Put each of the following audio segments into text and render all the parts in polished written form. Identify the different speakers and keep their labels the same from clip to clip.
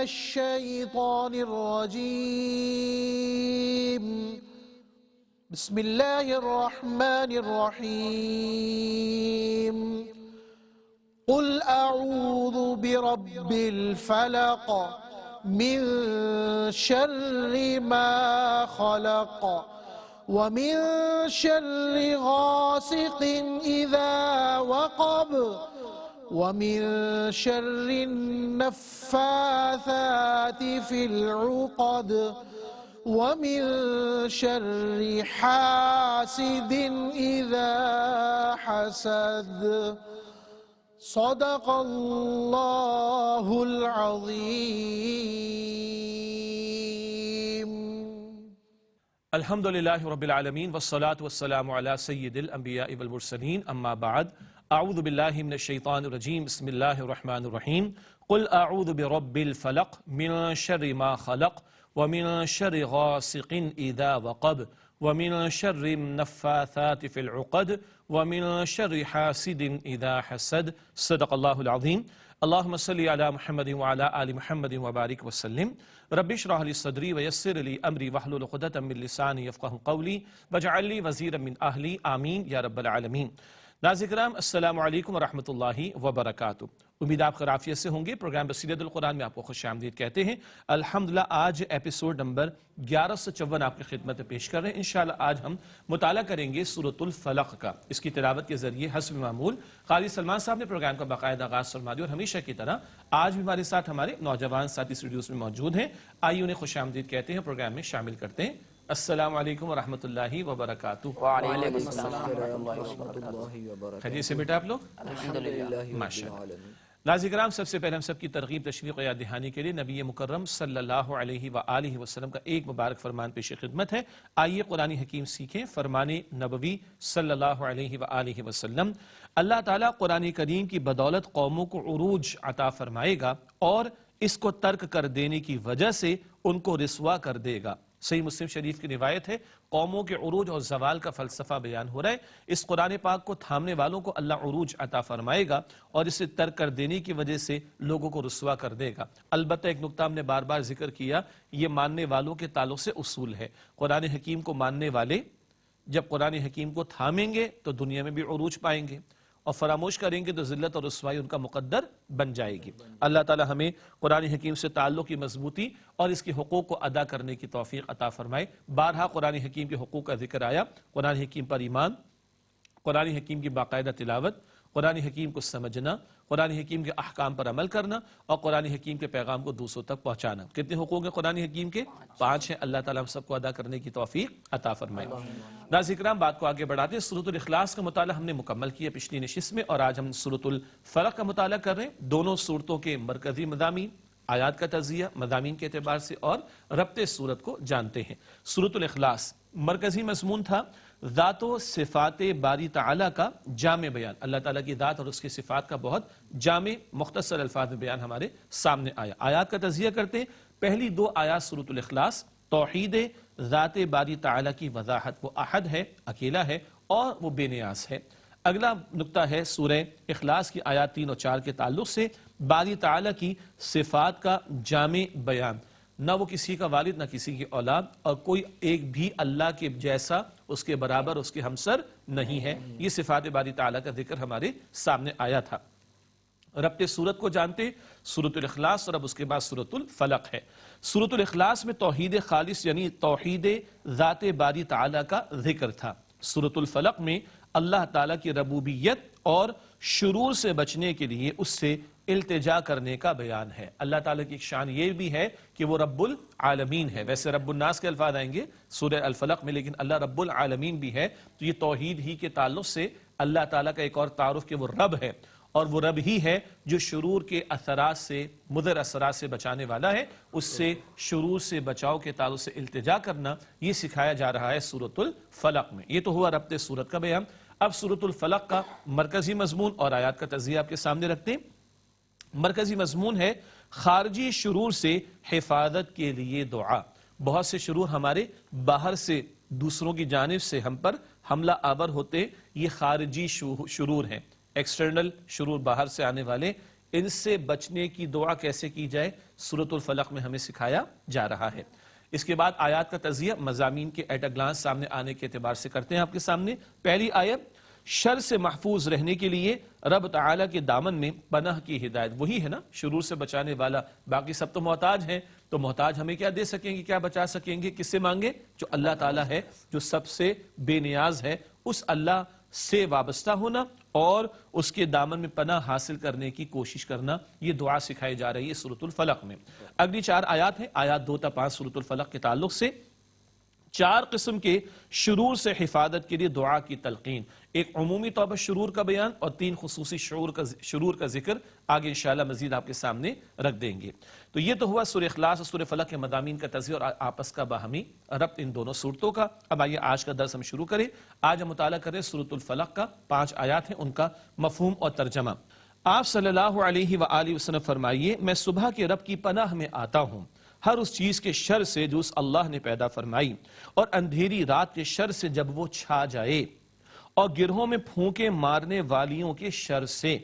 Speaker 1: الشيطان الرجيم بسم الله الرحمن الرحيم قل أعوذ برب الفلق من شر ما خلق ومن شر غاسق إذا وقب ومن شر النفاثات في العقد ومن شر حاسد إذا حسد صدق الله العظيم.
Speaker 2: الحمد للہ رب العالمین والصلاة والسلام علی سید الانبیاء والمرسلین اما بعد اعوذ باللہ من الشیطان الرجیم بسم اللہ الرحمن الرحیم قل اعوذ برب الفلق من شر ما خلق ومن شر غاسق اذا وقب ومن شر النفاثات في العقد ومن شر حاسد اذا حسد صدق اللہ العظیم. اللہم صلی علی محمد وعلی آل محمد وبارک وسلم. رب اشرح لی صدری ویسر لی امری واحلل عقدۃ من لسانی یفقہوا قولی واجعل لی وزیرا من اہلی آمین یا رب العالمین. ناظرین کرام السلام علیکم ورحمۃ اللہ وبرکاتہ. امید آپ خیریت سے ہوں گے. پروگرام بصیرت القرآن میں آپ کو خوش آمدید کہتے ہیں. الحمدللہ آج ایپیسوڈ نمبر 1154 آپ کی خدمت میں پیش کر رہے ہیں. انشاءاللہ آج ہم مطالعہ کریں گے سورۃ الفلق کا. اس کی تلاوت کے ذریعے حسب معمول قاری سلمان صاحب نے پروگرام کا باقاعدہ آغاز فرما دیا اور ہمیشہ کی طرح آج بھی ہمارے ساتھ ہمارے نوجوان ساتھی اسٹوڈیوز میں موجود ہیں. آئیے انہیں خوش آمدید کہتے ہیں, پروگرام میں شامل کرتے ہیں. السلام علیکم ورحمۃ اللہ وبرکاتہ.
Speaker 3: وعلیکم السلام ورحمۃ اللہ وبرکاتہ.
Speaker 2: خیریت سے بیٹا آپ لوگ؟
Speaker 3: الحمدللہ
Speaker 2: ماشاءاللہ. ناظرین کرام سب سے پہلے ہم سب کی ترغیب تشویق و یاد دہانی کے لیے نبی مکرم صلی اللہ علیہ وآلہ وسلم کا ایک مبارک فرمان پیش خدمت ہے. آئیے قرآن حکیم سیکھیں. فرمان نبوی صلی اللہ علیہ وآلہ وسلم. اللہ تعالیٰ قرآن کریم کی بدولت قوموں کو عروج عطا فرمائے گا اور اس کو ترک کر دینے کی وجہ سے ان کو رسوا کر دے گا. صحیح مسلم شریف کی روایت ہے. قوموں کے عروج اور زوال کا فلسفہ بیان ہو رہا ہے. اس قرآن پاک کو تھامنے والوں کو اللہ عروج عطا فرمائے گا اور اسے ترک کر دینے کی وجہ سے لوگوں کو رسوا کر دے گا. البتہ ایک نقطہ ہم نے بار بار ذکر کیا, یہ ماننے والوں کے تعلق سے اصول ہے. قرآن حکیم کو ماننے والے جب قرآن حکیم کو تھامیں گے تو دنیا میں بھی عروج پائیں گے اور فراموش کریں گے تو ذلت اور رسوائی ان کا مقدر بن جائے گی. اللہ تعالی ہمیں قرآن حکیم سے تعلق کی مضبوطی اور اس کے حقوق کو ادا کرنے کی توفیق عطا فرمائے. بارہا قرآن حکیم کے حقوق کا ذکر آیا. قرآن حکیم پر ایمان, قرآن حکیم کی باقاعدہ تلاوت, قرآن حکیم کو سمجھنا, قرآن حکیم کے احکام پر عمل کرنا اور قرآن حکیم کے پیغام کو دوسروں تک پہنچانا. کتنے حقوق ہیں قرآن حکیم کے؟ 5 ہیں. اللہ تعالیٰ ہم سب کو ادا کرنے کی توفیق عطا فرمائے. ناظرین کرام بات کو آگے بڑھاتے ہیں. سورۃ الاخلاص کا مطالعہ ہم نے مکمل کیا پچھلی نشست میں اور آج ہم سورۃ الفلق کا مطالعہ کر رہے ہیں. دونوں صورتوں کے مرکزی مضامین, آیات کا تجزیہ مضامین کے اعتبار سے اور ربط صورت کو جانتے ہیں. سورۃ الاخلاص مرکزی مضمون تھا ذات و صفات باری تعالیٰ کا جامع بیان. اللہ تعالیٰ کی ذات اور اس کی صفات کا بہت جامع مختصر الفاظ میں بیان ہمارے سامنے آیا. آیات کا تجزیہ کرتے ہیں. پہلی 2 آیات سورۃ الاخلاص توحید ذات باری تعالیٰ کی وضاحت. وہ احد ہے, اکیلا ہے اور وہ بے نیاز ہے. اگلا نقطہ ہے سورہ اخلاص کی آیات 3 اور 4 کے تعلق سے باری تعالیٰ کی صفات کا جامع بیان. نہ وہ کسی کا والد نہ کسی کی اولاد اور کوئی ایک بھی اللہ کے جیسا, اس کے برابر, اس کے ہمسر نہیں ہے. یہ صفات باری تعالیٰ کا ذکر ہمارے سامنے آیا تھا. ربط صورت کو جانتے سورۃ الاخلاص اور اب اس کے بعد سورۃ الفلق ہے. سورۃ الاخلاص میں توحید خالص یعنی توحید ذات باری تعالیٰ کا ذکر تھا. سورۃ الفلق میں اللہ تعالیٰ کی ربوبیت اور شرور سے بچنے کے لیے اس سے التجا کرنے کا بیان ہے. اللہ تعالیٰ کی ایک شان یہ بھی ہے کہ وہ رب العالمین ہے. ویسے رب الناس کے الفاظ آئیں گے سورہ الفلق میں, لیکن اللہ رب العالمین بھی ہے. تو یہ توحید ہی کے تعلق سے اللہ تعالیٰ کا ایک اور تعارف کہ وہ رب ہے اور وہ رب ہی ہے جو شرور کے اثرات سے, مضر اثرات سے بچانے والا ہے. اس سے شرور سے بچاؤ کے تعلق سے التجا کرنا یہ سکھایا جا رہا ہے سورۃ الفلق میں. یہ تو ہوا ربط سورت کا بیان. اب سورۃ الفلق کا مرکزی مضمون اور آیات کا تجزیہ آپ کے سامنے رکھتے ہیں. مرکزی مضمون ہے خارجی شرور سے حفاظت کے لیے دعا. بہت سے شرور ہمارے باہر سے دوسروں کی جانب سے ہم پر حملہ آور ہوتے, یہ خارجی شرور ہیں, ایکسٹرنل شرور باہر سے آنے والے. ان سے بچنے کی دعا کیسے کی جائے؟ سورۃ الفلق میں ہمیں سکھایا جا رہا ہے۔ اس کے بعد آیات کا تجزیہ مضامین کے ایٹ اے گلانس سامنے آنے کے اعتبار سے کرتے ہیں آپ کے سامنے۔ پہلی آیت، شر سے محفوظ رہنے کے لیے رب تعالیٰ کے دامن میں پناہ کی ہدایت۔ وہی ہے نا شرور سے بچانے والا، باقی سب تو محتاج ہیں، تو محتاج ہمیں کیا دے سکیں گے، کیا بچا سکیں گے، کس سے مانگے؟ جو اللہ تعالیٰ ہے، جو سب سے بے نیاز ہے، اس اللہ سے وابستہ ہونا اور اس کے دامن میں پناہ حاصل کرنے کی کوشش کرنا، یہ دعا سکھائی جا رہی ہے سورۃ الفلق میں۔ اگلی 4 آیات ہیں، آیات 2 تا 5 سورۃ الفلق کے تعلق سے 4 قسم کے شرور سے حفاظت کے لیے دعا کی تلقین، ایک عمومی طور پر شرور کا بیان اور 3 خصوصی شرور کا ذکر آگے انشاءاللہ مزید آپ کے سامنے رکھ دیں گے۔ تو یہ تو ہوا سورہ اخلاص اور سورہ فلق کے مضامین کا تجزیہ اور آپس کا باہمی ربط ان دونوں صورتوں کا۔ اب آئیے آج کا درس ہم شروع کریں۔ آج ہم مطالعہ کریں سورۃ الفلق کا، 5 آیات ہیں، ان کا مفہوم اور ترجمہ۔ آپ صلی اللہ علیہ وآلہ وسلم فرمائیے، میں صبح کے رب کی پناہ میں آتا ہوں ہر اس چیز کے شر سے جو اس اللہ نے پیدا فرمائی، اور اندھیری رات کے شر سے جب وہ چھا جائے، اور گرہوں میں پھونکے مارنے والیوں کے شر سے،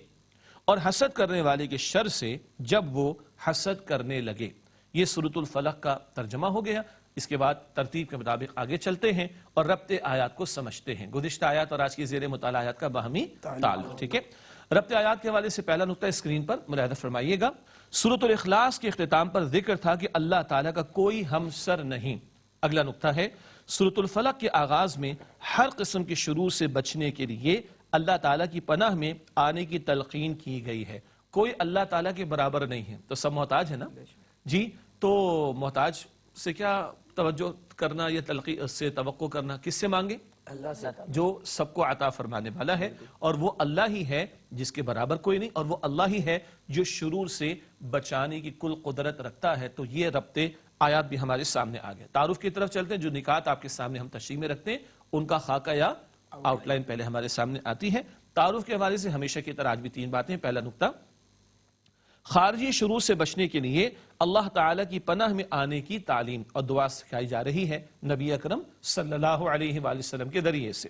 Speaker 2: اور حسد کرنے والے کے شر سے جب وہ حسد کرنے لگے۔ یہ سورۃ الفلق کا ترجمہ ہو گیا۔ اس کے بعد ترتیب کے مطابق آگے چلتے ہیں اور ربط آیات کو سمجھتے ہیں، گزشتہ آیات اور آج کی زیر مطالعہ آیات کا باہمی تعلق۔ ٹھیک ہے، ربط آیات کے حوالے سے پہلا نقطہ اسکرین پر ملاحظہ فرمائیے گا۔ سورۃ الاخلاص کے اختتام پر ذکر تھا کہ اللہ تعالیٰ کا کوئی ہمسر نہیں۔ اگلا نقطہ ہے، سورۃ الفلق کے آغاز میں ہر قسم کے شرور سے بچنے کے لیے اللہ تعالیٰ کی پناہ میں آنے کی تلقین کی گئی ہے۔ کوئی اللہ تعالیٰ کے برابر نہیں ہے، تو سب محتاج ہے نا جی، تو محتاج سے کیا توجہ کرنا یا تلقین سے توقع کرنا، کس سے مانگے؟
Speaker 3: اللہ سے،
Speaker 2: جو سب کو عطا فرمانے والا ہے، اور وہ اللہ ہی ہے جس کے برابر کوئی نہیں، اور وہ اللہ ہی ہے جو شرور سے بچانے کی کل قدرت رکھتا ہے۔ تو یہ ربط آیات بھی ہمارے سامنے آ گئے۔ تعارف کی طرف چلتے ہیں، جو نکات آپ کے سامنے ہم تشریح میں رکھتے ہیں ان کا خاکہ یا آؤٹ لائن پہلے ہمارے سامنے آتی ہے۔ تعارف کے حوالے سے ہمیشہ کی طرح آج بھی 3 باتیں۔ پہلا نقطہ، خارجی شرور سے بچنے کے لیے اللہ تعالیٰ کی پناہ میں آنے کی تعلیم اور دعا سکھائی جا رہی ہے نبی اکرم صلی اللہ علیہ وآلہ وسلم کے ذریعے سے۔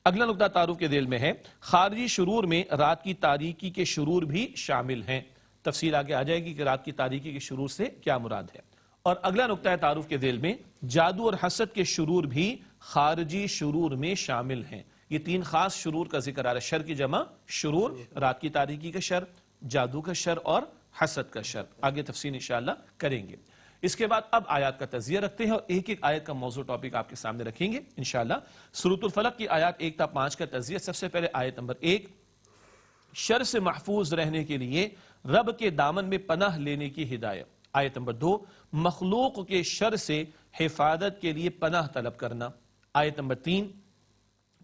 Speaker 2: اگلا نقطہ تعارف کے ذیل میں ہے، خارجی شرور میں رات کی تاریکی کے شرور بھی شامل ہیں۔ تفصیل آگے آ جائے گی کہ رات کی تاریکی کے شرور سے کیا مراد ہے۔ اور اگلا نقطہ تعارف کے ذیل میں، جادو اور حسد کے شرور بھی خارجی شرور میں شامل ہیں۔ یہ 3 خاص شرور کا ذکر آ رہا ہے، شر کی جمع شرور، رات کی تاریکی کا شر، جادو کا شر اور حسد کا شر۔ آگے تفصیل انشاءاللہ کریں گے۔ اس کے بعد اب آیات کا تجزیہ رکھتے ہیں اور ایک ایک آیت کا موضوع ٹاپک آپ کے سامنے رکھیں گے انشاءاللہ۔ سورۃ الفلق کی آیات 1 تا 5 کا تجزیہ۔ سب سے پہلے آیت نمبر 1، شر سے محفوظ رہنے کے لیے رب کے دامن میں پناہ لینے کی ہدایت۔ آیت نمبر 2، مخلوق کے شر سے حفاظت کے لیے پناہ طلب کرنا۔ آیت نمبر 3،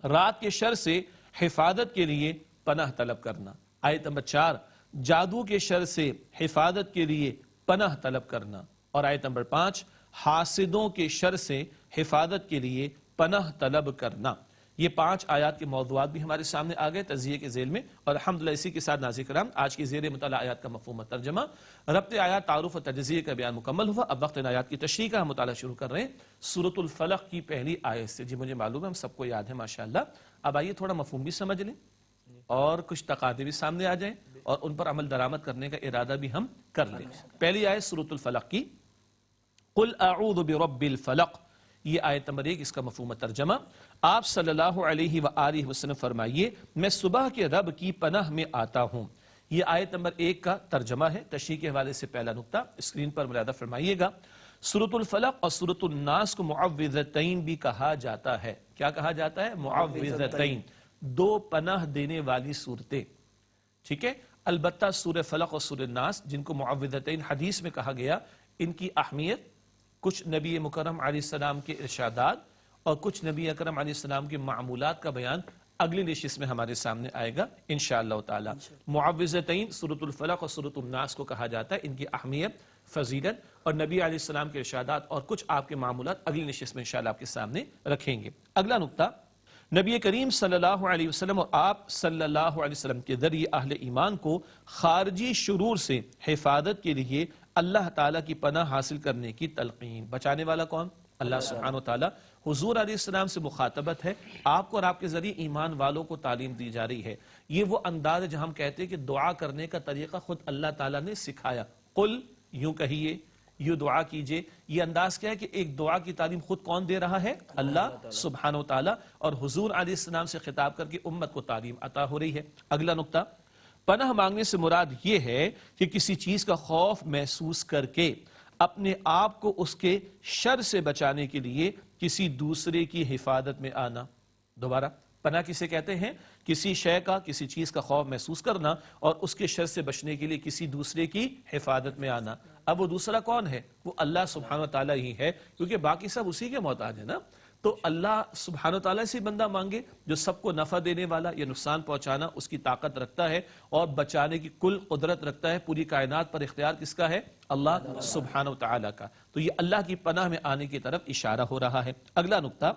Speaker 2: رات کے شر سے حفاظت کے لیے پناہ طلب کرنا۔ آیت نمبر 4، جادو کے شر سے حفاظت کے لیے پناہ طلب کرنا۔ اور آیت نمبر 5، حاسدوں کے شر سے حفاظت کے لیے پناہ طلب کرنا۔ یہ 5 آیات کے موضوعات بھی ہمارے سامنے آ گئے تجزیے کے ذیل میں، اور الحمدللہ اسی کے ساتھ ناظرین کرام آج کی زیر مطالعہ آیات کا مفہوم و ترجمہ، ربط آیات، تعارف و تجزیے کا بیان مکمل ہوا۔ اب وقت ان آیات کی تشریح کا ہم مطالعہ شروع کر رہے ہیں سورۃ الفلق کی پہلی آیت سے۔ جی مجھے معلوم ہے ہم سب کو یاد ہے ماشاءاللہ۔ اب آئیے تھوڑا مفہوم بھی سمجھ لیں اور کچھ تقاضے بھی سامنے آ جائیں اور ان پر عمل درآمد کرنے کا ارادہ بھی ہم کر لیں۔ پہلی آیت سورۃ الفلق کی، قل اعوذ برب الفلق، یہ آیت نمبر 1، اس کا مفہوم ترجمہ۔ آپ صلی اللہ علیہ وآلہ وسلم فرمائیے، میں صبح کے رب کی پناہ میں آتا ہوں۔ یہ آیت نمبر 1 کا ترجمہ ہے۔ تشریح کے حوالے سے پہلا نقطہ اسکرین پر ملاحظہ فرمائیے گا۔ سورۃ الفلق اور سورۃ الناس کو معوذتین بھی کہا جاتا ہے۔ کیا کہا جاتا ہے؟ معوذتین، 2 پناہ دینے والی صورتیں۔ ٹھیک ہے، البتہ سورہ فلق اور سورہ الناس جن کو معوذتین حدیث میں کہا گیا، ان کی اہمیت کچھ نبی مکرم علیہ السلام کے ارشادات اور کچھ نبی اکرم علیہ السلام کے معمولات کا بیان اگلی نشست میں ہمارے سامنے آئے گا انشاءاللہ تعالی۔ معوذتین سورۃ الفلق اور سورۃ الناس کو کہا جاتا ہے، ان کی اہمیت، فضیلت اور نبی علیہ السلام کے ارشادات اور کچھ آپ کے معمولات اگلی نشست میں انشاءاللہ آپ کے سامنے رکھیں گے۔ اگلا نقطہ، نبی کریم صلی اللہ علیہ وسلم اور آپ صلی اللہ علیہ وسلم کے ذریعے اہل ایمان کو خارجی شرور سے حفاظت کے لیے اللہ تعالیٰ کی پناہ حاصل کرنے کی تلقین۔ بچانے والا کون؟ اللہ سبحانہ وتعالی۔ حضور علیہ السلام سے مخاطبت ہے، آپ کو اور آپ کے ذریعے ایمان والوں کو تعلیم دی جا رہی ہے۔ یہ وہ انداز ہے جہاں ہم کہتے ہیں کہ دعا کرنے کا طریقہ خود اللہ تعالیٰ نے سکھایا۔ قل یوں کہیے، یوں دعا کیجئے. یہ انداز کیا ہے کہ ایک دعا کی تعلیم خود کون دے رہا ہے؟ اللہ سبحانہ وتعالی، اور حضور علیہ السلام سے خطاب کر کے امت کو تعلیم عطا ہو رہی ہے. اگلا نقطہ، پناہ مانگنے سے مراد یہ ہے کہ کسی چیز کا خوف محسوس کر کے اپنے آپ کو اس کے شر سے بچانے کے لیے کسی دوسرے کی حفاظت میں آنا. دوبارہ، پناہ کسے کہتے ہیں؟ کسی شے کا، کسی چیز کا خوف محسوس کرنا اور اس کے شر سے بچنے کے لیے کسی دوسرے کی حفاظت میں آنا. اب وہ دوسرا کون ہے؟ وہ اللہ سبحانہ وتعالی ہی ہے، کیونکہ باقی سب اسی کے محتاج ہیں نا. تو اللہ سبحانہ وتعالی سے بندہ مانگے جو سب کو نفع دینے والا یا نقصان پہنچانا اس کی طاقت رکھتا ہے اور بچانے کی کل قدرت رکھتا ہے. پوری کائنات پر اختیار کس کا ہے؟ اللہ سبحانہ وتعالی کا. تو یہ اللہ کی پناہ میں آنے کی طرف اشارہ ہو رہا ہے. اگلا نقطہ،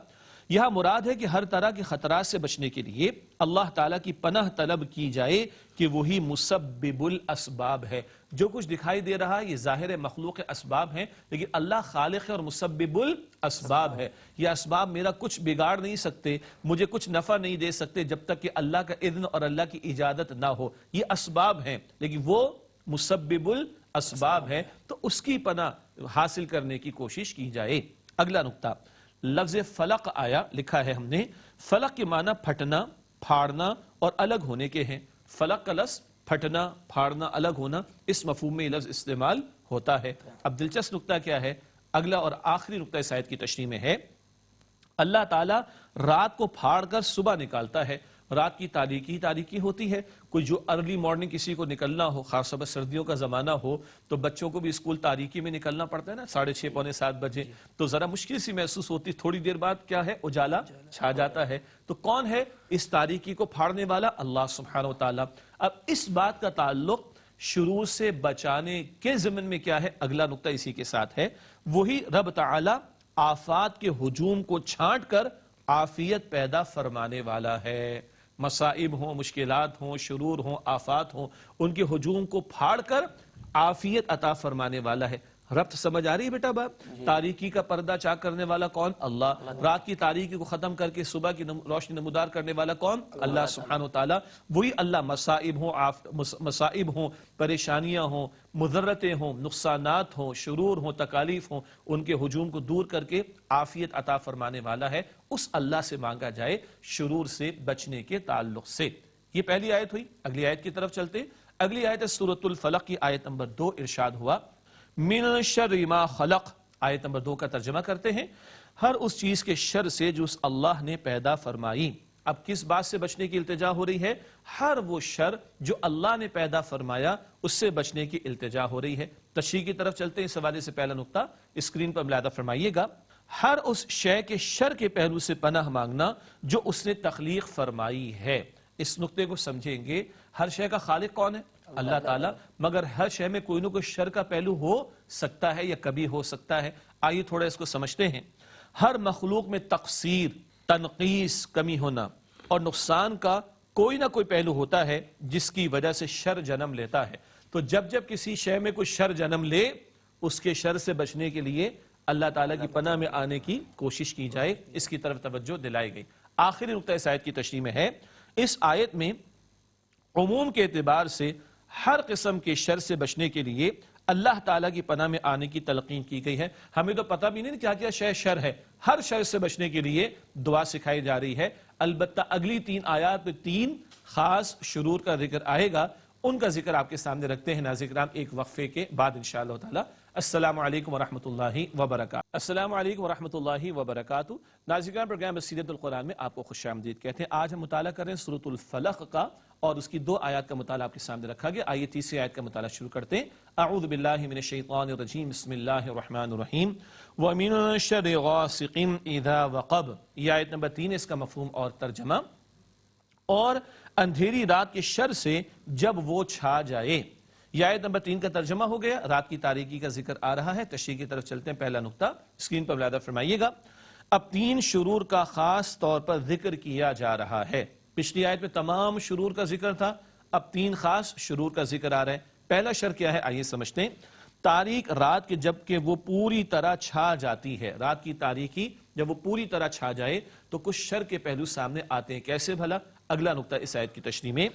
Speaker 2: یہاں مراد ہے کہ ہر طرح کے خطرات سے بچنے کے لیے اللہ تعالیٰ کی پناہ طلب کی جائے کہ وہی مسبب الاسباب ہے. جو کچھ دکھائی دے رہا ہے یہ ظاہر مخلوق اسباب ہیں، لیکن اللہ خالق ہے اور مسبب الاسباب ہے. یہ اسباب میرا کچھ بگاڑ نہیں سکتے، مجھے کچھ نفع نہیں دے سکتے جب تک کہ اللہ کا اذن اور اللہ کی اجازت نہ ہو. یہ اسباب ہیں لیکن وہ مسبب الاسباب ہے، تو اس کی پناہ حاصل کرنے کی کوشش کی جائے. اگلا نقطہ، لفظ فلق آیا، لکھا ہے ہم نے. فلق کے معنی پھٹنا، پھاڑنا اور الگ ہونے کے ہیں. فلق کا لفظ پھٹنا، پھاڑنا، الگ ہونا، اس مفہوم میں یہ لفظ استعمال ہوتا ہے. اب دلچسپ نقطہ کیا ہے؟ اگلا اور آخری نقطہ اس آیت کی تشریح میں ہے، اللہ تعالیٰ رات کو پھاڑ کر صبح نکالتا ہے. رات کی تاریکی تاریکی ہوتی ہے. کوئی جو ارلی مارننگ کسی کو نکلنا ہو، خاص طور پر سردیوں کا زمانہ ہو، تو بچوں کو بھی اسکول تاریکی میں نکلنا پڑتا ہے نا، 6:30 پونے 7 بجے. تو ذرا مشکل سی محسوس ہوتی، تھوڑی دیر بعد کیا ہے؟ اجالا چھا جاتا ہے. تو کون ہے اس تاریکی کو پھاڑنے والا؟ اللہ سبحانہ وتعالی. اب اس بات کا تعلق شروع سے بچانے کے ضمن میں کیا ہے؟ اگلا نقطہ اسی کے ساتھ ہے. وہی رب تعالی آفات کے ہجوم کو چھانٹ کر عافیت پیدا فرمانے والا ہے. مصائب ہوں، مشکلات ہوں، شرور ہوں، آفات ہوں، ان کے ہجوم کو پھاڑ کر عافیت عطا فرمانے والا ہے. ربط سمجھ آ رہی ہے بیٹا باپ؟ تاریکی کا پردہ چاک کرنے والا کون؟ اللہ. رات کی تاریکی کو ختم کر کے صبح کی روشنی نمودار کرنے والا کون؟ اللہ سبحانہ وتعالی. وہی اللہ مصائب ہوں، پریشانیاں ہوں، مضرتیں ہوں، نقصانات ہوں، شرور ہوں، تکالیف ہوں، ان کے ہجوم کو دور کر کے عافیت عطا فرمانے والا ہے. اس اللہ سے مانگا جائے شرور سے بچنے کے تعلق سے. یہ پہلی آیت ہوئی. اگلی آیت کی طرف چلتے. اگلی آیت سورۃ الفلق کی آیت نمبر 2. ارشاد ہوا، من شر ما خلق. آیت نمبر 2 کا ترجمہ کرتے ہیں، ہر اس چیز کے شر سے جو اللہ نے پیدا فرمائی. اب کس بات سے بچنے کی التجا ہو رہی ہے؟ ہر وہ شر جو اللہ نے پیدا فرمایا اس سے بچنے کی التجا ہو رہی ہے. تشریح کی طرف چلتے ہیں. اس حوالے سے پہلا نقطہ اسکرین پر ملاحظہ فرمائیے گا. ہر اس شے کے شر کے پہلو سے پناہ مانگنا جو اس نے تخلیق فرمائی ہے. اس نقطے کو سمجھیں گے. ہر شے کا خالق کون ہے؟ اللہ تعالیٰ. مگر ہر شے میں کوئی نہ کوئی شر کا پہلو ہو سکتا ہے یا کبھی ہو سکتا ہے. آئیے تھوڑا اس کو سمجھتے ہیں. ہر مخلوق میں تقصیر، تنقیص، کمی ہونا اور نقصان کا کوئی نہ کوئی پہلو ہوتا ہے جس کی وجہ سے شر جنم لیتا ہے. تو جب جب کسی شے میں کوئی شر جنم لے، اس کے شر سے بچنے کے لیے اللہ تعالیٰ کی پناہ میں آنے کی کوشش کی جائے. اس کی طرف توجہ دلائی گئی. آخری نقطہ اس آیت کی تشریح میں ہے، اس آیت میں عموم کے اعتبار سے ہر قسم کے شر سے بچنے کے لیے اللہ تعالیٰ کی پناہ میں آنے کی تلقین کی گئی ہے. ہمیں تو پتہ بھی نہیں کیا کیا شر ہے. ہر شر سے بچنے کے لیے دعا سکھائی جا رہی ہے. البتہ اگلی 3 آیات میں 3 خاص شرور کا ذکر آئے گا. ان کا ذکر آپ کے سامنے رکھتے ہیں ناظرین کرام ایک وقفے کے بعد انشاءاللہ تعالی. السلام علیکم ورحمۃ اللہ وبرکاتہ. السلام علیکم ورحمۃ اللہ وبرکاتہ. ناظرین کرام، پروگرام بصیرت القرآن میں آپ کو خوش آمدید کہتے ہیں. آج ہم مطالعہ کر رہے ہیں سورۃ الفلق کا اور اس کی 2 آیات کا مطالعہ آپ کے سامنے رکھا گیا. آئیے تیسری آیت کا مطالعہ شروع کرتے ہیں. اعوذ باللہ من الشیطان الرجیم، بسم اللہ الرحمن الرحیم. وَمِن شَرِّ غَاسِقٍ إِذَا وَقَبَ. یہ آیت نمبر 3 اس کا مفہوم اور ترجمہ. اور اندھیری رات کے شر سے جب وہ چھا جائے. یہ آیت نمبر 3 کا ترجمہ ہو گیا. رات کی تاریکی کا ذکر آ رہا ہے. تشریح کی طرف چلتے ہیں. پہلا نقطہ اسکرین پر ملاحظہ فرمائیے گا. اب 3 شرور کا خاص طور پر ذکر کیا جا رہا ہے. پچھلی آیت میں تمام شرور کا ذکر تھا، اب 3 خاص شرور کا ذکر آ رہا ہے. پہلا شر کیا ہے؟ آئیے سمجھتے ہیں. تاریک رات کے جب کہ وہ پوری طرح چھا جاتی ہے. رات کی تاریکی جب وہ پوری طرح چھا جائے تو کچھ شر کے پہلو سامنے آتے ہیں. کیسے بھلا؟ اگلا نقطہ اس آیت کی تشریح میں.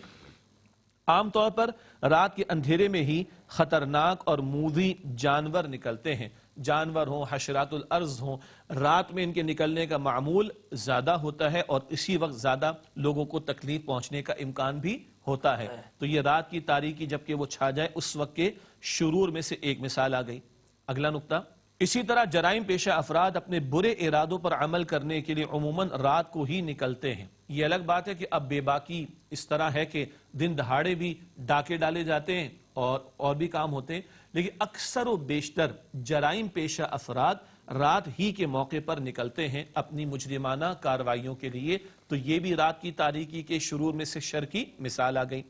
Speaker 2: عام طور پر رات کے اندھیرے میں ہی خطرناک اور موذی جانور نکلتے ہیں، جانور ہوں، حشرات الارض ہوں، رات میں ان کے نکلنے کا معمول زیادہ ہوتا ہے اور اسی وقت زیادہ لوگوں کو تکلیف پہنچنے کا امکان بھی ہوتا ہے۔ تو یہ رات کی تاریکی جبکہ وہ چھا جائے اس وقت کے شرور میں سے ایک مثال آ گئی۔ اگلا نقطہ، اسی طرح جرائم پیشہ افراد اپنے برے ارادوں پر عمل کرنے کے لیے عموماً رات کو ہی نکلتے ہیں۔ یہ الگ بات ہے کہ اب بے باکی اس طرح ہے کہ دن دہاڑے بھی ڈاکے ڈالے جاتے ہیں اور بھی کام ہوتے ہیں، لیکن اکثر و بیشتر جرائم پیشہ افراد رات ہی کے موقع پر نکلتے ہیں اپنی مجرمانہ کارروائیوں کے لیے۔ تو یہ بھی رات کی تاریکی کے شرور میں سے شر کی مثال آ گئی۔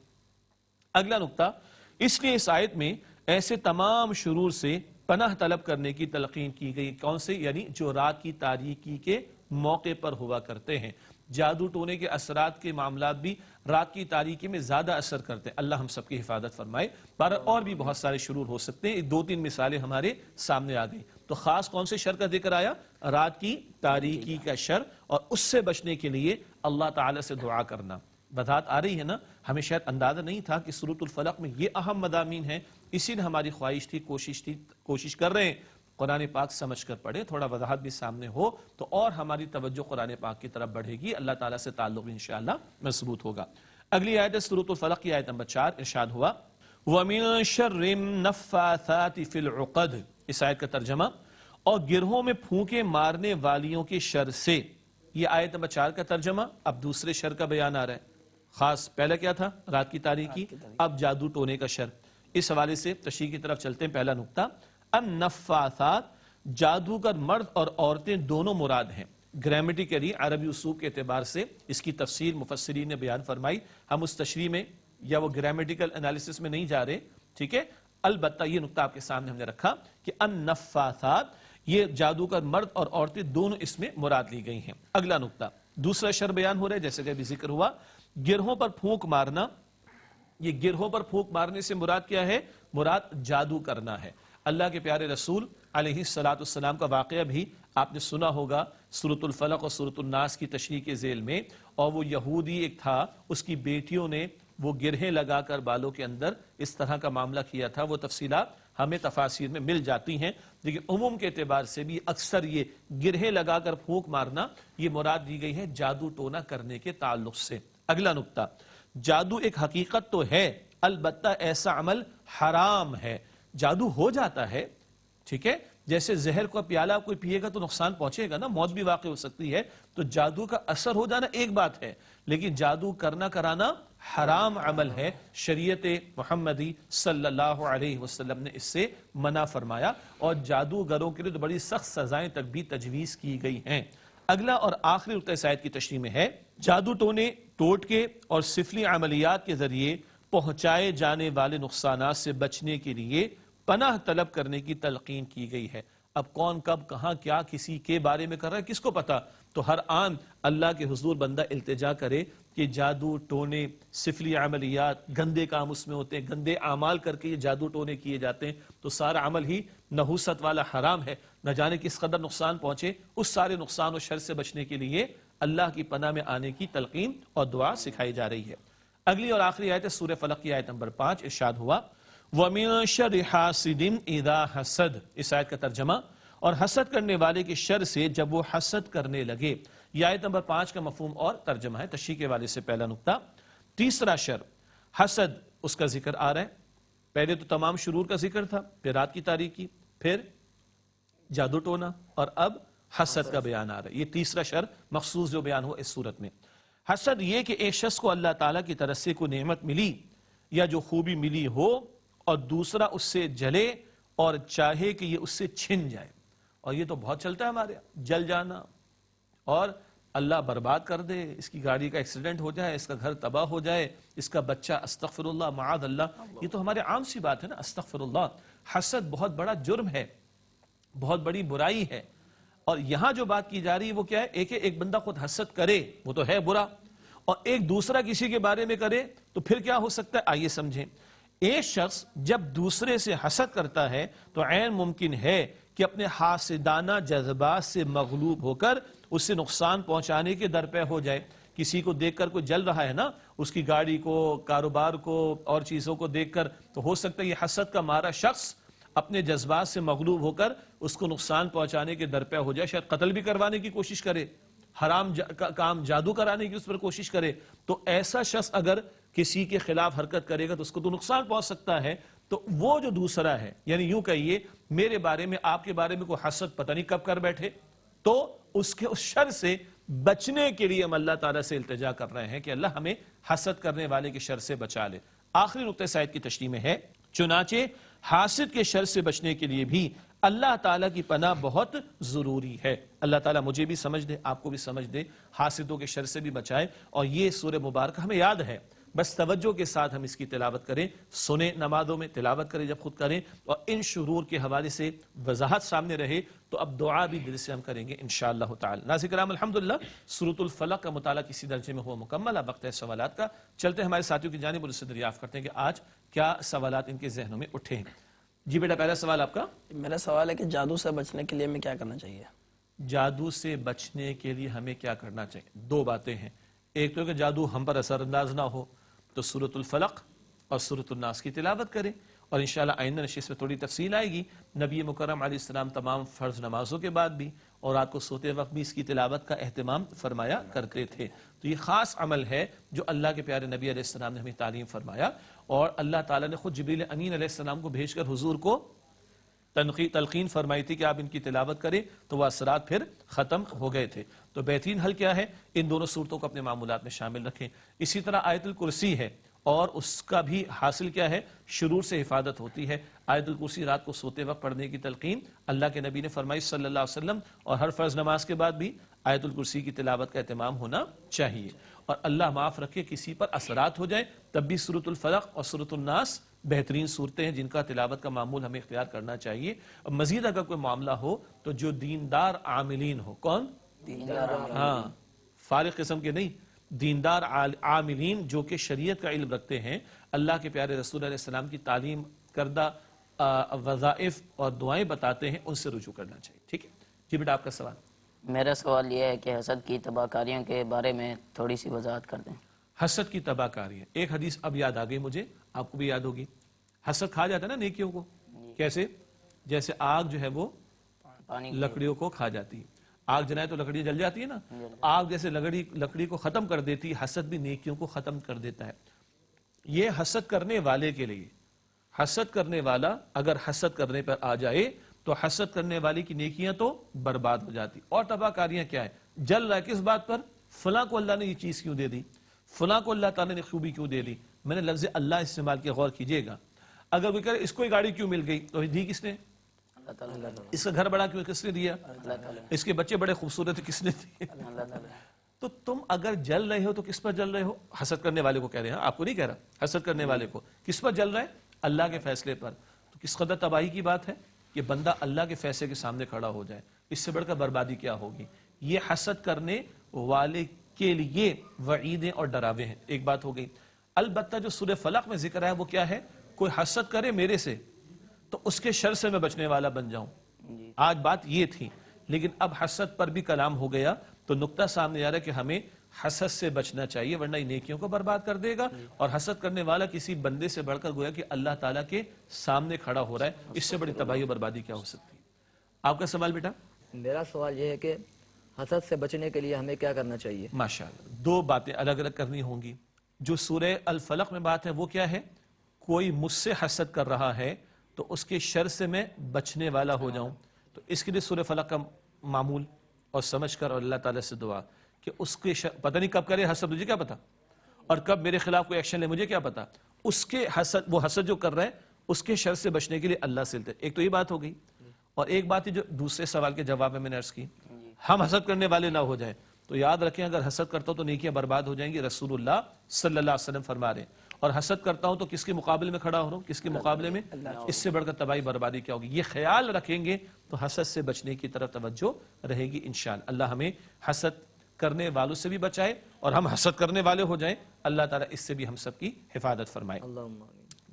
Speaker 2: اگلا نقطہ، اس لیے اس آیت میں ایسے تمام شرور سے پناہ طلب کرنے کی تلقین کی گئی۔ کون سے؟ یعنی جو رات کی تاریکی کے موقع پر ہوا کرتے ہیں۔ جادو ٹونے کے اثرات کے معاملات بھی رات کی تاریکی میں زیادہ اثر کرتے ہیں۔ اللہ ہم سب کی حفاظت فرمائے۔ اور بھی بہت سارے شرور ہو سکتے ہیں، 2-3 مثالیں ہمارے سامنے آ گئی۔ تو خاص کون سے شر کا ذکر آیا؟ رات کی تاریکی کا شر، اور اس سے بچنے کے لیے اللہ تعالی سے دعا کرنا۔ وضاحت آ رہی ہے نا؟ ہمیں شاید اندازہ نہیں تھا کہ سورۃ الفلق میں یہ اہم مضامین ہیں، اسی لیے ہماری خواہش تھی، کوشش کر رہے ہیں قرآن پاک سمجھ کر پڑھے، تھوڑا وضاحت بھی سامنے ہو تو اور ہماری توجہ قرآن پاک کی طرف بڑھے گی، اللہ تعالیٰ سے تعلق انشاءاللہ مضبوط ہوگا۔ اگلی آیت سورۃ الفلق کی آیت نمبر 4، ارشاد ہوا وَمِن شَرِّ النَّفَّاثَاتِ فِي الْعُقَدِ، اس آیت کا ترجمہ، اور گرہوں میں پھونکے مارنے والیوں کے شر سے۔ یہ آیت نمبر 4 کا ترجمہ۔ اب دوسرے شر کا بیان آ رہا ہے۔ خاص پہلا کیا تھا؟ رات کی تاریکی، اب جادو ٹونے کا شر۔ اس حوالے سے تشریح کی طرف چلتے ہیں۔ پہلا نقطہ، النفاثات، جادوگر مرد اور عورتیں دونوں مراد ہیں۔ گرامیٹیکلی عربی اصول کے اعتبار سے اس کی تفسیر مفسرین نے بیان فرمائی، ہم اس تشریح میں یا وہ گرامیٹیکل انالیسس میں نہیں جا رہے، ٹھیک ہے؟ البتہ یہ نقطہ آپ کے سامنے ہم نے رکھا کہ النفاثات، یہ جادوگر مرد اور عورتیں دونوں اس میں مراد لی گئی ہیں۔ اگلا نقطہ، دوسرا شر بیان ہو رہا ہے جیسے کہ ابھی ذکر ہوا، گرہوں پر پھونک مارنا۔ یہ گرہوں پر پھونک مارنے سے مراد کیا ہے؟ مراد جادو کرنا ہے۔ اللہ کے پیارے رسول علیہ السلام کا واقعہ بھی آپ نے سنا ہوگا سورۃ الفلق اور سورۃ الناس کی تشریح کے ذیل میں، اور وہ یہودی ایک تھا، اس کی بیٹیوں نے وہ گرہیں لگا کر بالوں کے اندر اس طرح کا معاملہ کیا تھا۔ وہ تفصیلات ہمیں تفاسیر میں مل جاتی ہیں، لیکن عموم کے اعتبار سے بھی اکثر یہ گرہیں لگا کر پھونک مارنا یہ مراد دی گئی ہے جادو ٹونا کرنے کے تعلق سے۔ اگلا نقطہ، جادو ایک حقیقت تو ہے، البتہ ایسا عمل حرام ہے۔ جادو ہو جاتا ہے، ٹھیک ہے، جیسے زہر کو پیالہ کوئی پیے گا تو نقصان پہنچے گا نا، موت بھی واقع ہو سکتی ہے۔ تو جادو کا اثر ہو جانا ایک بات ہے، لیکن جادو کرنا کرانا حرام عمل ہے۔ شریعت محمدی صلی اللہ علیہ وسلم نے اس سے منع فرمایا، اور جادوگروں کے لیے تو بڑی سخت سزائیں تک بھی تجویز کی گئی ہیں۔ اگلا اور آخری نقطہ اس آیت کی تشریح میں ہے، جادو ٹونے، ٹوٹکے اور سفلی عملیات کے ذریعے پہنچائے جانے والے نقصانات سے بچنے کے لیے پناہ طلب کرنے کی تلقین کی گئی ہے۔ اب کون کب کہاں کیا کسی کے بارے میں کر رہا ہے کس کو پتا؟ تو ہر آن اللہ کے حضور بندہ التجا کرے کہ جادو ٹونے، سفلی عملیات، گندے کام اس میں ہوتے ہیں، گندے اعمال کر کے یہ جادو ٹونے کیے جاتے ہیں، تو سارا عمل ہی نحوست والا حرام ہے، نہ جانے کس قدر نقصان پہنچے۔ اس سارے نقصان و شر سے بچنے کے لیے اللہ کی پناہ میں آنے کی تلقین اور دعا سکھائی جا رہی ہے۔ اگلی اور آخری آیت ہے سورہ فلق کی آیت نمبر 5، ارشاد ہوا وَمِن شَرِّ حَاسِدٍ اِذَا حَسَدَ، اس آیت کا ترجمہ، اور حسد کرنے والے کے شر سے جب وہ حسد کرنے لگے۔ یہ آیت نمبر 5 کا مفہوم اور ترجمہ ہے، تشریح کے والے سے پہلا نقطہ۔ تیسرا شر حسد، اس کا ذکر آ رہا ہے۔ پہلے تو تمام شرور کا ذکر تھا، پھر رات کی تاریکی، پھر جادو ٹونا، اور اب حسد کا بیان آ رہا ہے۔ یہ تیسرا شر مخصوص جو بیان ہوا اس صورت میں۔ حسد یہ کہ ایک شخص کو اللہ تعالیٰ کی طرف سے کوئی نعمت ملی یا جو خوبی ملی ہو، اور دوسرا اس سے جلے اور چاہے کہ یہ اس سے چھن جائے۔ اور یہ تو بہت چلتا ہے ہمارے یہاں، جل جانا، اور اللہ برباد کر دے، اس کی گاڑی کا ایکسیڈنٹ ہو جائے، اس کا گھر تباہ ہو جائے، اس کا بچہ استغفر اللہ معاذ اللہ، یہ تو ہمارے عام سی بات ہے نا، استغفر اللہ۔ حسد بہت بڑا جرم ہے، بہت بڑی برائی ہے، اور یہاں جو بات کی جا رہی ہے وہ کیا ہے؟ ایک بندہ خود حسد کرے وہ تو ہے برا، اور ایک دوسرا کسی کے بارے میں کرے تو پھر کیا ہو سکتا ہے؟ آئیے سمجھیں۔ ایک شخص جب دوسرے سے حسد کرتا ہے تو عین ممکن ہے کہ اپنے حاسدانہ جذبات سے مغلوب ہو کر اسے نقصان پہنچانے کے درپے ہو جائے، کسی کو دیکھ کر کوئی جل رہا ہے نا، اس کی گاڑی کو، کاروبار کو اور چیزوں کو دیکھ کر، تو ہو سکتا ہے یہ حسد کا مارا شخص اپنے جذبات سے مغلوب ہو کر اس کو نقصان پہنچانے کے درپے ہو جائے، شاید قتل بھی کروانے کی کوشش کرے، حرام کام جادو کرانے کی اس پر کوشش کرے. تو ایسا شخص اگر کسی کے خلاف حرکت کرے گا تو اس کو تو نقصان پہنچ سکتا ہے. تو وہ جو دوسرا ہے، یعنی یوں کہیے میرے بارے میں، آپ کے بارے میں کوئی حسد پتہ نہیں کب کر بیٹھے، تو اس کے اس شر سے بچنے کے لیے ہم اللہ تعالیٰ سے التجا کر رہے ہیں کہ اللہ ہمیں حسد کرنے والے کے شر سے بچا لے. آخری نقطہ اس آیت کی تشریح میں ہے، چنانچہ حاسد کے شر سے بچنے کے لیے بھی اللہ تعالیٰ کی پناہ بہت ضروری ہے. اللہ تعالیٰ مجھے بھی سمجھ دے، آپ کو بھی سمجھ دے، حاسدوں کے شر سے بھی بچائے. اور یہ سورہ مبارکہ ہمیں یاد ہے، بس توجہ کے ساتھ ہم اس کی تلاوت کریں، سنیں، نمازوں میں تلاوت کریں جب خود کریں، اور ان شرور کے حوالے سے وضاحت سامنے رہے تو اب دعا بھی دل سے ہم کریں گے انشاءاللہ تعالی. ناظرین کرام، الحمدللہ سورۃ الفلق کا مطالعہ کسی درجے میں ہوا مکمل. اب وقت ہے سوالات کا. چلتے ہیں ہمارے ساتھیوں کی جانب اور اس سے دریافت کرتے ہیں کہ آج کیا سوالات ان کے ذہنوں میں اٹھے ہیں. جی بیٹا، پہلا سوال آپ کا.
Speaker 4: میرا سوال ہے کہ جادو سے بچنے کے لیے ہمیں کیا کرنا چاہیے؟
Speaker 2: جادو سے بچنے کے لیے ہمیں کیا کرنا چاہیے؟ دو باتیں ہیں. ایک تو کہ جادو ہم پر اثر انداز نہ ہو، تو سورۃ الفلق اور سورۃ الناس کی تلاوت کریں، اور انشاءاللہ آئندہ نشست میں تھوڑی تفصیل آئے گی. نبی مکرم علیہ السلام تمام فرض نمازوں کے بعد بھی اور رات کو سوتے وقت بھی اس کی تلاوت کا اہتمام فرمایا کرتے تھے. تو یہ خاص عمل ہے جو اللہ کے پیارے نبی علیہ السلام نے ہمیں تعلیم فرمایا، اور اللہ تعالیٰ نے خود جبریل امین علیہ السلام کو بھیج کر حضور کو تلقین فرمائی تھی کہ آپ ان کی تلاوت کریں، تو وہ اثرات پھر ختم ہو گئے تھے. تو بہترین حل کیا ہے؟ ان دونوں صورتوں کو اپنے معمولات میں شامل رکھیں. اسی طرح آیت الکرسی ہے، اور اس کا بھی حاصل کیا ہے؟ شرور سے حفاظت ہوتی ہے. آیت الکرسی رات کو سوتے وقت پڑھنے کی تلقین اللہ کے نبی نے فرمائی صلی اللہ علیہ وسلم، اور ہر فرض نماز کے بعد بھی آیت الکرسی کی تلاوت کا اہتمام ہونا چاہیے. اور اللہ معاف رکھے کسی پر اثرات ہو جائیں تب بھی سورۃ الفلق اور سورۃ الناس بہترین صورتیں ہیں جن کا تلاوت کا معمول ہمیں اختیار کرنا چاہیے. مزید اگر کوئی معاملہ ہو تو جو دیندار عاملین ہو، کون؟ ہاں، فارغ قسم کے نہیں، دیندار عاملین جو کہ شریعت کا علم رکھتے ہیں، اللہ کے پیارے رسول علیہ السلام کی تعلیم کردہ وظائف اور دعائیں بتاتے ہیں، ان سے رجوع کرنا چاہیے. ٹھیک ہے جی بیٹا، آپ کا سوال.
Speaker 3: میرا سوال یہ ہے کہ حسد کی تباہ کاریوں کے بارے میں تھوڑی سی وضاحت کر دیں.
Speaker 2: حسد کی تباہ کاری ہے. ایک حدیث اب یاد آ گئی مجھے، آپ کو بھی یاد ہوگی. حسد کھا جاتا ہے نا نیکیوں کو. کیسے؟ جیسے آگ جو ہے وہ لکڑیوں کو کھا جاتی ہے. آگ جلائے تو لکڑی جل جاتی ہے نا. آگ جیسے لکڑی کو ختم کر دیتی ہے، حسد بھی نیکیوں کو ختم کر دیتا ہے. یہ حسد کرنے والے کے لیے، حسد کرنے والا اگر حسد کرنے پر آ جائے تو حسد کرنے والے کی نیکیاں تو برباد ہو جاتی. اور تباہ کاریاں کیا ہے؟ جل رہا ہے کس بات پر؟ فلاں کو اللہ نے یہ چیز کیوں دے دی، فلاں کو اللہ تعالیٰ نے خوبی کیوں دے دی. میں نے لفظ اللہ استعمال کیا، غور کیجئے گا. اگر کوئی کہے اس کو گاڑی کیوں مل گئی، تو دی کس نے؟ اس کا گھر بڑا کیوں کس نے دیا؟ اس کے بچے بڑے خوبصورت کس نے دیے؟ تو تم اگر جل رہے ہو تو کس پر جل رہے ہو؟ حسد کرنے والے کو کہہ رہے ہیں، آپ کو نہیں کہہ رہا. حسد کرنے والے کو کس پر جل رہا ہے؟ اللہ کے فیصلے پر. تو کس قدر تباہی کی بات ہے کہ بندہ اللہ کے فیصلے کے سامنے کھڑا ہو جائے. اس سے بڑھ کر بربادی کیا ہوگی؟ یہ حسد کرنے والے کے لیے وعیدیں اور ڈراوے ہیں. ایک بات ہو گئی. البتہ جو سورہ فلق میں ذکر ہے وہ کیا ہے؟ کوئی حسد کرے میرے سے تو اس کے شر سے میں بچنے والا بن جاؤں. آج بات یہ تھی، لیکن اب حسد پر بھی کلام ہو گیا تو نقطہ سامنے آ رہا ہے کہ ہمیں حسد سے بچنا چاہیے، ورنہ یہ نیکیوں کو برباد کر دے گا. اور حسد کرنے والا کسی بندے سے بڑھ کر گویا کہ اللہ تعالیٰ کے سامنے کھڑا ہو رہا ہے. اس سے بڑی تباہی و بربادی کیا ہو سکتی ہے؟ آپ کا سوال بیٹا.
Speaker 5: میرا سوال یہ ہے کہ حسد سے بچنے کے لیے ہمیں کیا کرنا چاہیے؟
Speaker 2: ماشاءاللہ، دو باتیں الگ الگ کرنی ہوں گی. جو سورہ الفلق میں بات ہے وہ کیا ہے؟ کوئی مجھ سے حسد کر رہا ہے تو اس کے شر سے میں بچنے والا ہو جاؤں. تو اس کے لیے سورہ فلق کا معمول اور سمجھ کر اور اللہ تعالیٰ سے دعا کہ اس کے پتہ نہیں کب کرے حسد، مجھے کیا پتا، اور کب میرے خلاف کوئی ایکشن لے مجھے کیا پتا. اس کے حسد، وہ حسد جو کر رہا ہے اس کے شر سے بچنے کے لیے اللہ سے. ایک تو یہ بات ہو گئی. اور ایک بات جو دوسرے سوال کے جواب میں نے عرض کی، ہم حسد کرنے والے نہ ہو جائیں. تو یاد رکھیں اگر حسد کرتا ہوں تو نیکیاں برباد ہو جائیں گی، رسول اللہ صلی اللہ علیہ وسلم فرما رہے ہیں. اور حسد کرتا ہوں تو کس کے مقابلے میں کھڑا ہو رہا ہوں؟ کس کے مقابلے میں؟ اس سے بڑھ کر تباہی بربادی کیا ہوگی؟ یہ خیال رکھیں گے تو حسد سے بچنے کی طرف توجہ رہے گی انشاءاللہ. اللہ ہمیں حسد کرنے والوں سے بھی بچائے اور ہم حسد کرنے والے ہو جائیں. اللہ تعالیٰ اس سے بھی ہم سب کی حفاظت فرمائے.
Speaker 5: اللہم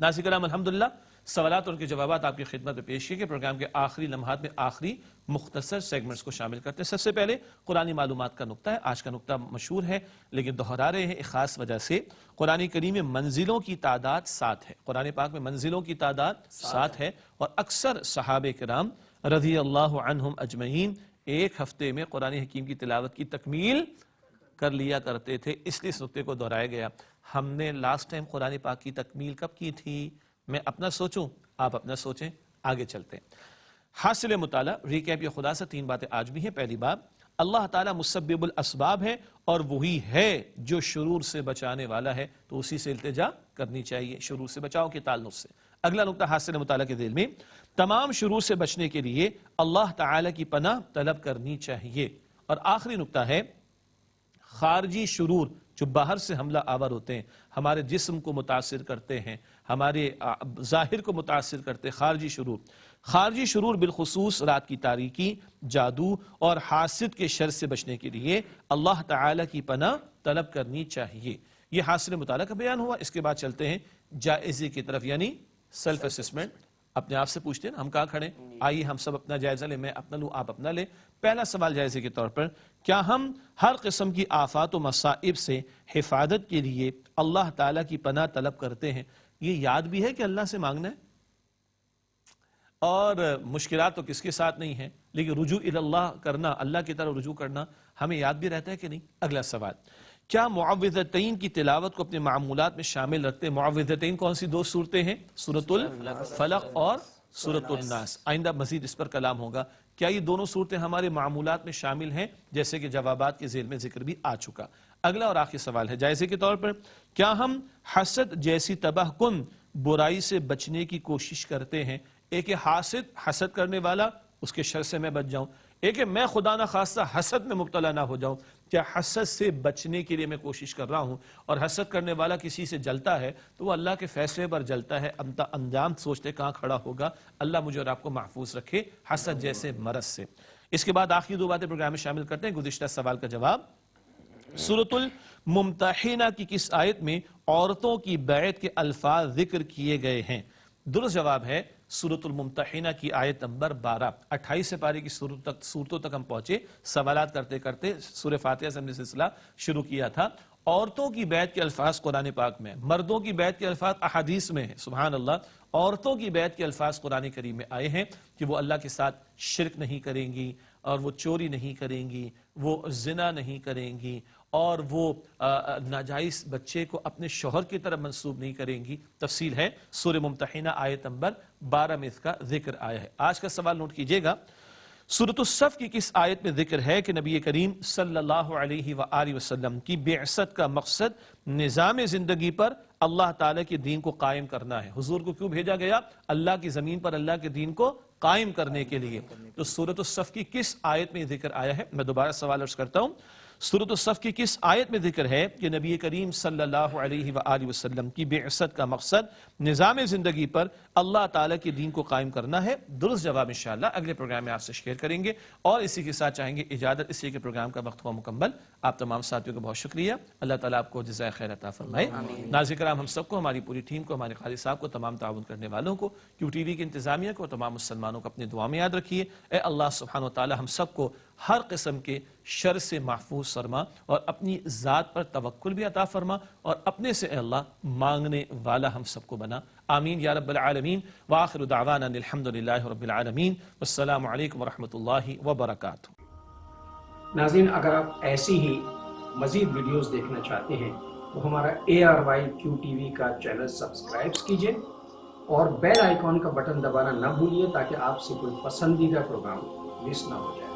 Speaker 2: ناظرین کرام، الحمدللہ سوالات اور ان کے جوابات آپ کی خدمت میں پیش کیے گئے. پروگرام کے آخری لمحات میں آخری مختصر سیگمنٹس کو شامل کرتے ہیں. سب سے پہلے قرآنی معلومات کا نقطہ ہے. آج کا نقطہ مشہور ہے لیکن دہرا رہے ہیں ایک خاص وجہ سے. قرآن کریم میں منزلوں کی تعداد 7 ہے. قرآن پاک میں منزلوں کی تعداد 7 ہے اور اکثر صحابہ کرام رضی اللہ عنہم اجمعین ایک ہفتے میں قرآن حکیم کی تلاوت کی تکمیل کر لیا کرتے تھے. اس لیے اس نقطے کو دہرایا گیا. ہم نے لاسٹ ٹائم قرآن پاک کی تکمیل کب کی تھی؟ میں اپنا سوچوں، آپ اپنا سوچیں، آگے چلتے ہیں. حاصل مطالعہ ریکیپ یا خلاصہ 3 باتیں آج بھی ہیں. پہلی بات، اللہ تعالیٰ مسبب الاسباب ہے اور وہی ہے جو شرور سے بچانے والا ہے، تو اسی سے التجا کرنی چاہیے شرور سے بچاؤ کے تعلق سے. اگلا نقطہ حاصل مطالعہ کے ذیل میں، تمام شرور سے بچنے کے لیے اللہ تعالیٰ کی پناہ طلب کرنی چاہیے. اور آخری نقطہ ہے، خارجی شرور جو باہر سے حملہ آور ہوتے ہیں، ہمارے جسم کو متاثر کرتے ہیں، ہمارے ظاہر کو متاثر کرتے ہیں. خارجی شرور بالخصوص رات کی تاریکی، جادو اور حاسد کے شر سے بچنے کے لیے اللہ تعالی کی پناہ طلب کرنی چاہیے. یہ حاصل مطالعہ کا بیان ہوا. اس کے بعد چلتے ہیں جائزے کی طرف، یعنی سیلف اسسمنٹ. اپنے آپ سے پوچھتے ہیں ہم کہاں کھڑے؟ آئیے ہم سب اپنا جائزہ لیں. میں اپنا لوں، آپ اپنا لیں. پہلا سوال جائزے کے طور پر، کیا ہم ہر قسم کی آفات و مصائب سے حفاظت کے لیے اللہ تعالیٰ کی پناہ طلب کرتے ہیں؟ یہ یاد بھی ہے کہ اللہ سے مانگنا ہے، اور مشکلات تو کس کے ساتھ نہیں ہیں، لیکن رجوع اللہ کرنا، اللہ کی طرف رجوع کرنا ہمیں یاد بھی رہتا ہے کہ نہیں؟ اگلا سوال، کیا معوذتین کی تلاوت کو اپنے معمولات میں شامل رکھتے ہیں؟ معوذتین کون سی 2 صورتیں ہیں؟ سورۃ الفلق اور سورۃ الناس. آئندہ مزید اس پر کلام ہوگا. کیا یہ دونوں صورتیں ہمارے معمولات میں شامل ہیں؟ جیسے کہ جوابات کے ذیل میں ذکر بھی آ چکا. اگلا اور آخری سوال ہے جائزے کے طور پر، کیا ہم حسد جیسی تباہ کن برائی سے بچنے کی کوشش کرتے ہیں؟ ایک حسد کرنے والا، اس کے شر سے میں بچ جاؤں. ایک ہے میں خدا نہ خواستہ حسد میں مبتلا نہ ہو جاؤں. کیا حسد سے بچنے کے لیے میں کوشش کر رہا ہوں؟ اور حسد کرنے والا کسی سے جلتا ہے تو وہ اللہ کے فیصلے پر جلتا ہے، انجام سوچتے کہاں کھڑا ہوگا. اللہ مجھے اور آپ کو محفوظ رکھے حسد جیسے مرض سے. اس کے بعد آخری 2 باتیں پروگرام میں شامل کرتے ہیں. گزشتہ سوال کا جواب، سورۃ الممتحنہ کی کس آیت میں عورتوں کی بیعت کے الفاظ ذکر کیے گئے ہیں؟ درست جواب ہے سورۃ الممتحنہ کی آیت نمبر 12. 28 سے پارے کی صورتوں تک ہم پہنچے. سوالات کرتے کرتے سورہ فاتحہ سے ہم نے سلسلہ شروع کیا تھا. عورتوں کی بیعت کے الفاظ قرآن پاک میں، مردوں کی بیعت کے الفاظ احادیث میں ہیں. سبحان اللہ. عورتوں کی بیعت کے الفاظ قرآن کریم میں آئے ہیں کہ وہ اللہ کے ساتھ شرک نہیں کریں گی، اور وہ چوری نہیں کریں گی، وہ زنا نہیں کریں گی، اور وہ ناجائز بچے کو اپنے شوہر کی طرف منسوب نہیں کریں گی. تفصیل ہے سورہ ممتحنہ آیت نمبر 12 میں اس کا ذکر آیا ہے. آج کا سوال نوٹ کیجئے گا، سورۃ الصف کی کس آیت میں ذکر ہے کہ نبی کریم صلی اللہ علیہ وآلہ وسلم کی بعثت کا مقصد نظام زندگی پر اللہ تعالیٰ کے دین کو قائم کرنا ہے؟ حضور کو کیوں بھیجا گیا؟ اللہ کی زمین پر اللہ کے دین کو قائم کرنے کے لیے. تو سورۃ الصف کی کس آیت میں ذکر آیا ہے؟ میں دوبارہ سوال عرض کرتا ہوں، سورۃ الصف کی کس آیت میں ذکر ہے کہ نبی کریم صلی اللہ علیہ وآلہ وسلم کی بعثت کا مقصد نظام زندگی پر اللہ تعالیٰ کے دین کو قائم کرنا ہے؟ درست جواب انشاءاللہ اگلے پروگرام میں آپ سے شیئر کریں گے. اور اسی کے ساتھ چاہیں گے اجازت، اس لیے کہ پروگرام کا وقت ہوا مکمل. آپ تمام ساتھیوں کو بہت شکریہ. اللہ تعالیٰ آپ کو جزائے خیر عطا فرمائے. ناظرین کرام، ہم سب کو، ہماری پوری ٹیم کو، ہمارے قاری صاحب کو، تمام تعاون کرنے والوں کو، کیو ٹی وی کی انتظامیہ کو، تمام مسلمانوں کو اپنی دعا میں یاد رکھیے. اے اللہ سبحانہ وتعالی ہم سب کو ہر قسم کے شر سے محفوظ فرما، اور اپنی ذات پر توکل بھی عطا فرما، اور اپنے سے اے اللہ مانگنے والا ہم سب کو بنا. آمین یا رب العالمین. وآخر دعوانا الحمدللہ رب العالمین. والسلام علیکم ورحمۃ اللہ وبرکاتہ.
Speaker 6: ناظرین، اگر آپ ایسی ہی مزید ویڈیوز دیکھنا چاہتے ہیں تو ہمارا ARYQTV کا چینل سبسکرائب کیجئے اور بیل آئیکن کا بٹن دبانا نہ بھولیے تاکہ آپ سے کوئی پسندیدہ پروگرام مس نہ ہو جائے.